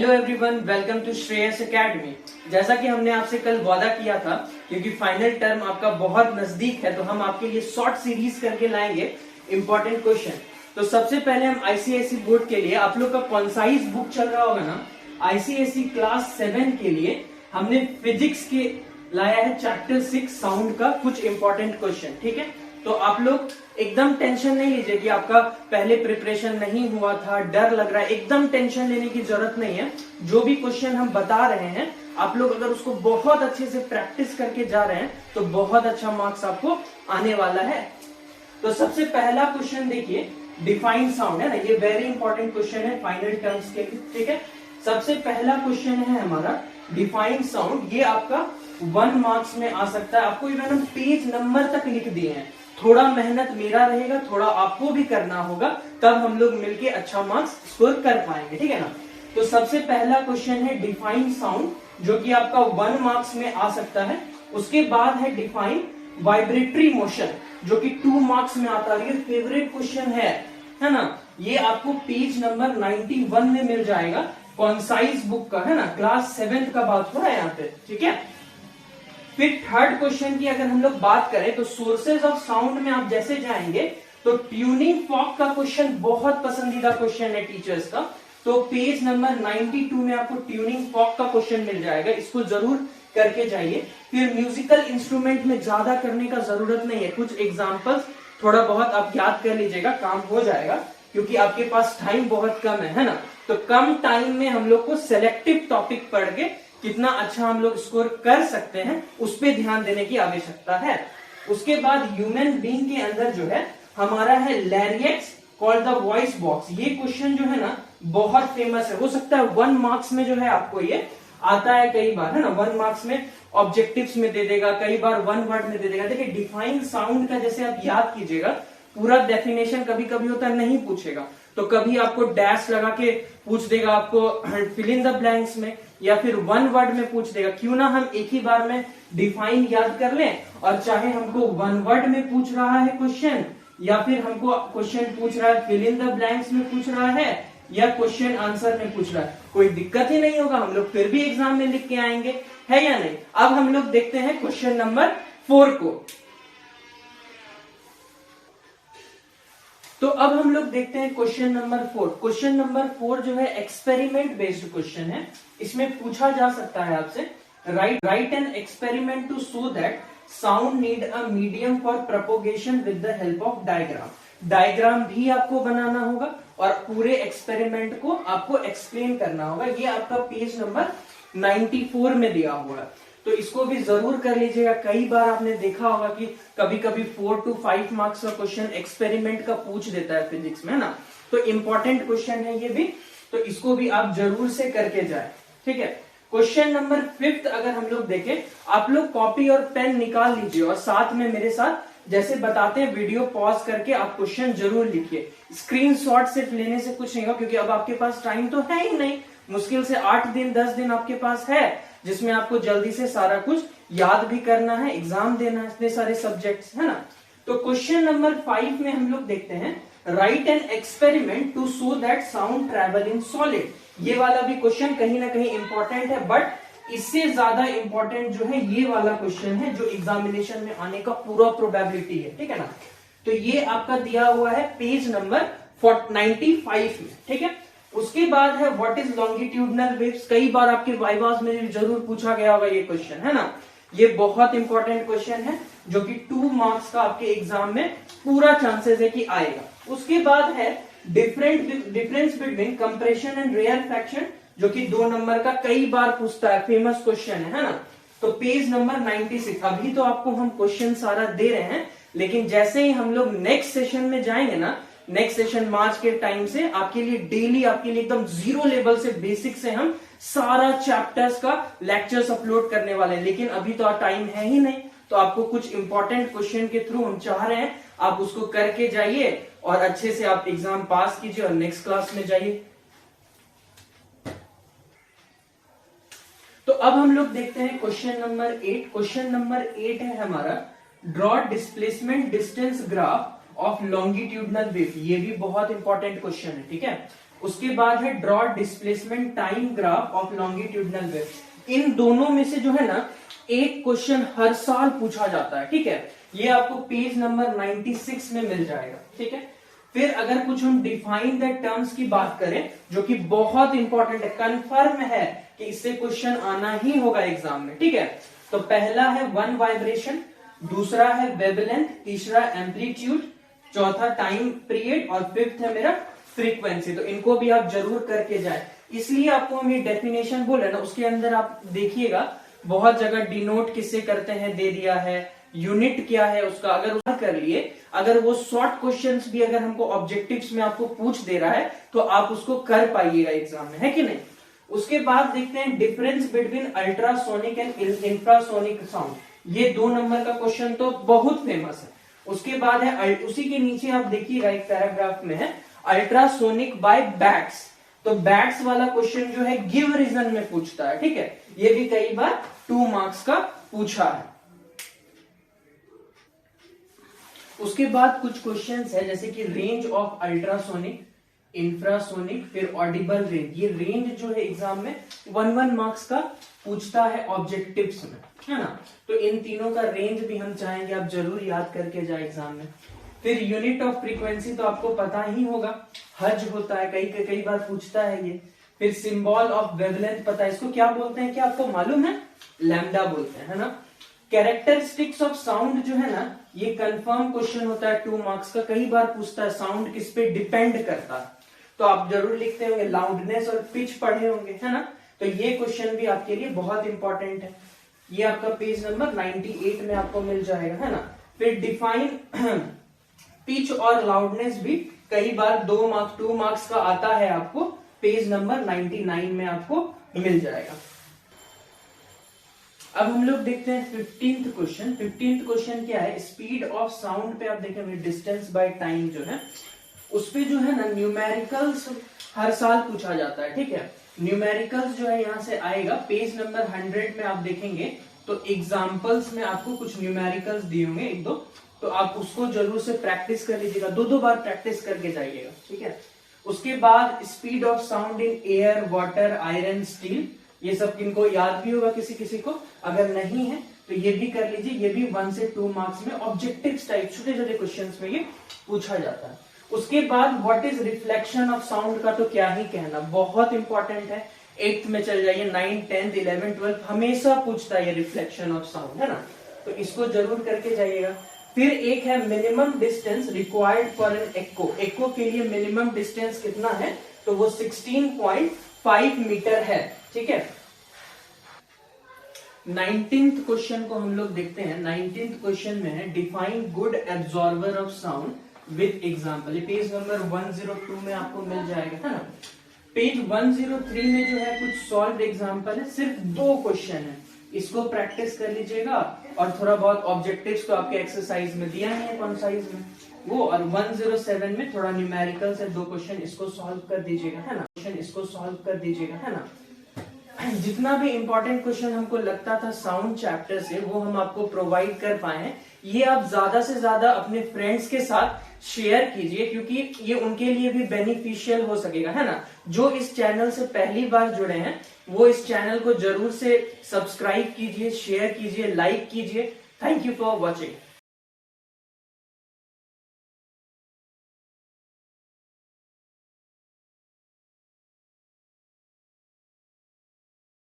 Hello everyone, welcome to Shreyas academy. जैसा कि हमने आपसे कल वादा किया था, क्योंकि फाइनल टर्म आपका बहुत नजदीक है, तो हम आपके लिए शॉर्ट सीरीज करके लाएंगे इंपॉर्टेंट क्वेश्चन। तो सबसे पहले हम आईसीएसई बोर्ड के लिए आप लोग का कॉन्साइज बुक चल रहा होगा ना, आईसीएसई क्लास 7 के लिए हमने फिजिक्स के लाया है चैप्टर 6 साउंड का कुछ इंपॉर्टेंट क्वेश्चन। ठीक है, तो आप लोग एकदम टेंशन नहीं लीजिए कि आपका पहले प्रिपरेशन नहीं हुआ था, डर लग रहा है, एकदम टेंशन लेने की जरूरत नहीं है। जो भी क्वेश्चन हम बता रहे हैं, आप लोग अगर उसको बहुत अच्छे से प्रैक्टिस करके जा रहे हैं तो बहुत अच्छा मार्क्स आपको आने वाला है। तो सबसे पहला क्वेश्चन देखिए, डिफाइन साउंड है ना, ये वेरी इंपॉर्टेंट क्वेश्चन है फाइनल टर्म्स के लिए। ठीक है, सबसे पहला क्वेश्चन है हमारा डिफाइन साउंड। ये आपका 1 मार्क्स में आ सकता है। आपको इवन हम पेज नंबर तक लिख दिए हैं। थोड़ा मेहनत मेरा रहेगा, थोड़ा आपको भी करना होगा, तब हम लोग मिलके अच्छा मार्क्स स्कोर कर पाएंगे। ठीक है ना। तो सबसे पहला क्वेश्चन है डिफाइन साउंड, जो कि आपका 1 मार्क्स में आ सकता है। उसके बाद है डिफाइन वाइब्रेटरी मोशन, जो कि 2 मार्क्स में आता है। ये फेवरेट क्वेश्चन है ना। ये आपको पेज नंबर 91 में मिल जाएगा, कॉन्साइज बुक का, है ना, क्लास 7 का बात हो रहा है यहाँ पे। ठीक है, फिर थर्ड क्वेश्चन की अगर हम लोग बात करें तो सोर्सेज ऑफ साउंड में आप जैसे जाएंगे तो ट्यूनिंग फॉक का क्वेश्चन बहुत पसंदीदा क्वेश्चन है टीचर्स का। तो पेज नंबर 92 में आपको ट्यूनिंग फॉक का क्वेश्चन मिल जाएगा, इसको जरूर करके जाइए। फिर म्यूजिकल इंस्ट्रूमेंट में ज्यादा करने का जरूरत नहीं है, कुछ एग्जाम्पल्स थोड़ा बहुत आप याद कर लीजिएगा, काम हो जाएगा, क्योंकि आपके पास टाइम बहुत कम है ना। तो कम टाइम में हम लोग को सेलेक्टिव टॉपिक पढ़ के कितना अच्छा हम लोग स्कोर कर सकते हैं, उस पर ध्यान देने की आवश्यकता है। उसके बाद ह्यूमन बीइंग के अंदर जो है हमारा है larynx called the voice box. ये क्वेश्चन जो है ना बहुत फेमस है। हो सकता है 1 मार्क्स में जो है आपको ये आता है कई बार, है ना। 1 मार्क्स में ऑब्जेक्टिव्स में दे देगा, कई बार 1 वर्ड में दे देगा। देखिए, डिफाइन साउंड का जैसे आप याद कीजिएगा, पूरा डेफिनेशन कभी कभी होता है नहीं पूछेगा, तो कभी आपको डैश लगा के पूछ देगा, आपको फिल इन द ब्लैंक्स में, या फिर 1 वर्ड में पूछ देगा। क्यों ना हम एक ही बार में डिफाइन याद कर लें, और चाहे हमको 1 वर्ड में पूछ रहा है क्वेश्चन, या फिर हमको क्वेश्चन पूछ रहा है फिल इन द ब्लैंक्स में पूछ रहा है, या क्वेश्चन आंसर में पूछ रहा है, कोई दिक्कत ही नहीं होगा, हम लोग फिर भी एग्जाम में लिख के आएंगे, है या नहीं। अब हम लोग देखते हैं क्वेश्चन नंबर 4 को। तो अब हम लोग देखते हैं क्वेश्चन नंबर 4। क्वेश्चन नंबर 4 जो है एक्सपेरिमेंट बेस्ड क्वेश्चन है। इसमें पूछा जा सकता है आपसे, write an experiment to show that sound need a medium for propagation with the help of diagram. Diagram भी आपको बनाना होगा और पूरे एक्सपेरिमेंट को आपको एक्सप्लेन करना होगा। ये आपका पेज नंबर 94 में दिया हुआ है, तो इसको भी जरूर कर लीजिएगा। कई बार आपने देखा होगा कि कभी कभी 4 to 5 मार्क्स का क्वेश्चन एक्सपेरिमेंट का पूछ देता है फिजिक्स में, है ना। तो इंपॉर्टेंट क्वेश्चन है ये भी, तो इसको भी आप जरूर से करके जाए। ठीक है, क्वेश्चन नंबर 5 अगर हम लोग देखें, आप लोग कॉपी और पेन निकाल लीजिए और साथ में मेरे साथ जैसे बताते हैं वीडियो पॉज करके आप क्वेश्चन जरूर लिखिए। स्क्रीनशॉट सिर्फ लेने से कुछ नहीं होगा, क्योंकि अब आपके पास टाइम तो है ही नहीं। मुश्किल से 8 दिन 10 दिन आपके पास है, जिसमें आपको जल्दी से सारा कुछ याद भी करना है, एग्जाम देना है, इतने सारे सब्जेक्ट्स, है ना। तो क्वेश्चन नंबर 5 में हम लोग देखते हैं, write an experiment to show that sound travel in solid. ये वाला भी क्वेश्चन कहीं ना कहीं इंपॉर्टेंट है, बट इससे ज्यादा इंपॉर्टेंट जो है ये वाला क्वेश्चन है, जो एग्जामिनेशन में आने का पूरा प्रोबेबिलिटी है। ठीक है ना। तो ये आपका दिया हुआ है पेज नंबर 95 में। ठीक है, उसके बाद है व्हाट इज लॉन्गिट्यूडनल वेव्स। कई बार आपके वाइवास में जरूर पूछा गया होगा ये क्वेश्चन, है ना। ये बहुत इंपॉर्टेंट क्वेश्चन है, जो कि 2 मार्क्स का आपके एग्जाम में पूरा चांसेस है कि आएगा। उसके बाद है difference between compression and rarefaction, जो कि 2 नंबर का कई बार पूछता है, फेमस क्वेश्चन है ना। तो पेज नंबर 96। अभी तो आपको हम क्वेश्चन सारा दे रहे हैं, लेकिन जैसे ही हम लोग नेक्स्ट सेशन में जाएंगे ना, नेक्स्ट सेशन मार्च के टाइम से आपके लिए डेली, आपके लिए एकदम 0 लेवल से, बेसिक से हम सारा चैप्टर्स का लेक्चर्स अपलोड करने वाले हैं। लेकिन अभी तो टाइम है ही नहीं, तो आपको कुछ इंपॉर्टेंट क्वेश्चन के थ्रू हम चाह रहे हैं आप उसको करके जाइए और अच्छे से आप एग्जाम पास कीजिए और नेक्स्ट क्लास में जाइए। तो अब हम लोग देखते हैं क्वेश्चन नंबर 8। क्वेश्चन नंबर 8 है हमारा, draw displacement distance graph of longitudinal wave. ये भी बहुत इंपॉर्टेंट क्वेश्चन है। ठीक है, उसके बाद है draw displacement time graph of longitudinal wave. इन दोनों में से जो है ना एक क्वेश्चन हर साल पूछा जाता है, ठीक है। ये आपको पेज नंबर 96 में मिल जाएगा, ठीक है। फिर अगर कुछ हम डिफाइन द टर्म्स की बात करें, जो कि बहुत इंपॉर्टेंट है, कंफर्म है कि इससे क्वेश्चन आना ही होगा एग्जाम में, ठीक है। तो पहला है वन वाइब्रेशन, दूसरा है वेवलेंथ, तीसरा एम्पलीट्यूड, चौथा टाइम पीरियड और फिफ्थ है मेरा फ्रीक्वेंसी। तो इनको भी आप जरूर करके जाए। इसलिए आपको हम ये डेफिनेशन बोले ना, उसके अंदर आप देखिएगा बहुत जगह डिनोट किससे करते हैं दे दिया है, यूनिट क्या है उसका, अगर उसका कर लिए, अगर वो शॉर्ट क्वेश्चंस भी अगर हमको ऑब्जेक्टिव्स में आपको पूछ दे रहा है तो आप उसको कर पाइएगा एग्जाम में, है कि नहीं। उसके बाद देखते हैं difference between ultrasonic and infrasonic sound. ये 2 नंबर का क्वेश्चन तो बहुत फेमस है। उसके बाद है उसी के नीचे आप देखिएगा एक पैराग्राफ में है अल्ट्रासोनिक बाय बैट्स। तो बैट्स वाला क्वेश्चन जो है गिव रीजन में पूछता है, ठीक है। ये भी कई बार 2 मार्क्स का पूछा है। उसके बाद कुछ क्वेश्चंस है जैसे कि रेंज ऑफ अल्ट्रासोनिक, इंफ्रासोनिक, फिर ऑडिबल रेंज। ये रेंज जो है एग्जाम में 1 मार्क्स का पूछता है ऑब्जेक्टिव्स में, है ना। तो इन तीनों का रेंज भी हम चाहेंगे आप जरूर याद करके जाए एग्जाम में। फिर यूनिट ऑफ फ्रीक्वेंसी तो आपको पता ही होगा, हर्ज होता है, कई बार पूछता है ये। फिर सिंबल ऑफ वेवलेंथ पता है, इसको क्या बोलते हैं, क्या आपको मालूम है, लैम्डा बोलते हैं, है ना। कैरेक्टरिस्टिक्स ऑफ साउंड जो है ना, ये कंफर्म क्वेश्चन होता है 2 मार्क्स का, कई बार पूछता है साउंड किस पे डिपेंड करता है। तो आप जरूर लिखते होंगे, लाउडनेस और पिच पढ़े होंगे, है ना। तो ये क्वेश्चन भी आपके लिए बहुत इंपॉर्टेंट है। ये आपका पेज नंबर 98 में आपको मिल जाएगा, है ना। फिर डिफाइन पिच और लाउडनेस भी कई बार 2 मार्क्स का आता है, आपको पेज नंबर 99 में आपको मिल जाएगा। अब हम लोग देखते हैं 15th क्वेश्चन। 15th क्वेश्चन क्या है, स्पीड ऑफ साउंड पे आप देखेंगे डिस्टेंस बाय टाइम जो है उस पे जो है ना न्यूमेरिकल्स हर साल पूछा जाता है, ठीक है। न्यूमेरिकल्स जो है यहाँ से आएगा पेज नंबर 100 में आप देखेंगे तो एग्जाम्पल्स में आपको कुछ न्यूमेरिकल्स दिए होंगे 1-2, तो आप उसको जरूर से प्रैक्टिस कर लीजिएगा, 2 बार प्रैक्टिस करके जाइएगा, ठीक है। उसके बाद speed of sound in air, water, iron, steel, ये सब इनको याद भी होगा किसी किसी को, अगर नहीं है तो ये भी कर लीजिए। ये भी 1 से 2 मार्क्स में ऑब्जेक्टिव टाइप छोटे छोटे क्वेश्चन में ये पूछा जाता है। उसके बाद what is reflection of sound का तो क्या ही कहना, बहुत इंपॉर्टेंट है। 8th में चल जाइए, 9, 10, 11, 12 हमेशा पूछता है ये रिफ्लेक्शन ऑफ साउंड, है ना। तो इसको जरूर करके जाइएगा। फिर एक है minimum distance required for an echo. Echo के लिए मिनिमम डिस्टेंस कितना है, तो वो 16.5 मीटर है, ठीक है। 19th क्वेश्चन को हम लोग देखते हैं। 19th क्वेश्चन में है define good absorber of sound with example. ये पेज नंबर 102 में आपको मिल जाएगा, है ना। पेज 103 में जो है कुछ सॉल्व एग्जांपल है, सिर्फ 2 क्वेश्चन है, इसको प्रैक्टिस कर लीजिएगा। और थोड़ा बहुत ऑब्जेक्टिव्स तो आपके एक्सरसाइज में दिया है कॉन्साइज में वो, और 107 में थोड़ा न्यूमेरिकल से 2 क्वेश्चन, इसको सॉल्व कर दीजिएगा, है ना। क्वेश्चन इसको सॉल्व कर दीजिएगा, है ना। जितना भी इंपॉर्टेंट क्वेश्चन हमको लगता था साउंड चैप्टर से वो हम आपको प्रोवाइड कर पाए हैं। ये आप ज्यादा से ज्यादा अपने फ्रेंड्स के साथ शेयर कीजिए, क्योंकि ये उनके लिए भी बेनिफिशियल हो सकेगा, है ना। जो इस चैनल से पहली बार जुड़े हैं वो इस चैनल को जरूर से सब्सक्राइब कीजिए, शेयर कीजिए, लाइक कीजिए। Thank you for watching.